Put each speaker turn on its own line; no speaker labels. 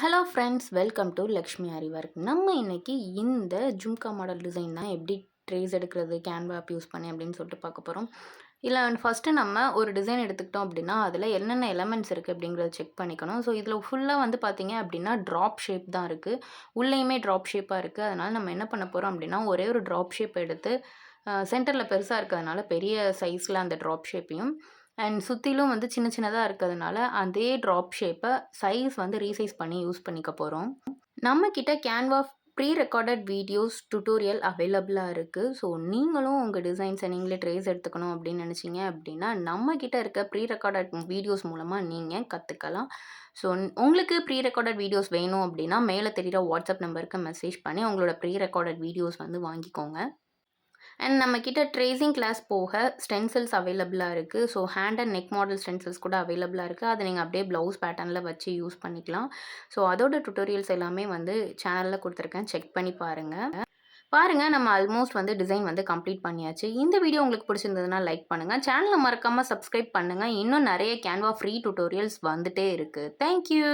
Hello friends, welcome to Lakshmi aari work. நம்ம இன்னைக்கு இந்த ஜும்கா மாடல் டிசைன் தான் எப்படி ட்ரேஸ் எடுக்கிறது கேன்வா ஆப் யூஸ் பண்ணி அப்படின்னு சொல்லிட்டு பார்க்க போகிறோம். இதில் ஃபஸ்ட்டு நம்ம ஒரு டிசைன் எடுத்துக்கிட்டோம் அப்படின்னா அதில் என்னென்ன எலமெண்ட்ஸ் இருக்குது அப்படிங்கிறத செக் பண்ணிக்கணும். ஸோ இதில் ஃபுல்லாக வந்து பார்த்தீங்க அப்படின்னா ட்ராப் ஷேப் தான் இருக்குது. உள்ளேயுமே ட்ராப் ஷேப்பாக இருக்குது. அதனால் நம்ம என்ன பண்ண போகிறோம் அப்படின்னா ஒரே ஒரு ட்ராப் ஷேப் எடுத்து சென்டரில் பெருசாக இருக்கிறதுனால பெரிய சைஸில் அந்த ட்ராப் ஷேப்பையும் அண்ட் சுற்றிலும் வந்து சின்ன சின்னதாக இருக்கிறதுனால அதே ட்ராப் ஷேப்பை சைஸ் வந்து ரீசைஸ் பண்ணி யூஸ் பண்ணிக்க போகிறோம். நம்மக்கிட்ட Canva pre recorded videos tutorial அவைலபிளாக இருக்குது. ஸோ நீங்களும் உங்கள் டிசைன்ஸை நீங்களே ட்ரேஸ் எடுத்துக்கணும் அப்படின்னு நினச்சிங்க அப்படின்னா நம்மக்கிட்ட இருக்க ப்ரீ ரெக்கார்டட் வீடியோஸ் மூலமாக நீங்கள் கற்றுக்கலாம். ஸோ உங்களுக்கு ப்ரீ ரெக்கார்டட் வீடியோஸ் வேணும் அப்படின்னா மேலே தெரிகிற வாட்ஸ்அப் நம்பருக்கு மெசேஜ் பண்ணி உங்களோட ப்ரீ ரெக்கார்டட் வீடியோஸ் வந்து வாங்கிக்கோங்க. அண்ட் நம்மக்கிட்ட ட்ரேசிங் கிளாஸ் போக ஸ்டென்சில்ஸ் அவைலபிளாக இருக்குது. So hand and neck model stencils கூட அவைலபிளாக இருக்குது. அதை நீங்கள் அப்படியே ப்ளவுஸ் பேட்டர்னில் வச்சு யூஸ் பண்ணிக்கலாம். ஸோ அதோட டுட்டோரியல்ஸ் எல்லாமே வந்து சேனலில் கொடுத்துருக்கேன், செக் பண்ணி பாருங்கள். நம்ம ஆல்மோஸ்ட் வந்து டிசைன் வந்து கம்ப்ளீட் பண்ணியாச்சு. இந்த வீடியோ உங்களுக்கு பிடிச்சிருந்ததுன்னா லைக் பண்ணுங்கள், சேனலை மறக்காமல் சப்ஸ்கிரைப் பண்ணுங்கள். இன்னும் நிறைய கேன்வா ஃப்ரீ டுட்டோரியல்ஸ் வந்துட்டே இருக்குது. தேங்க்யூ.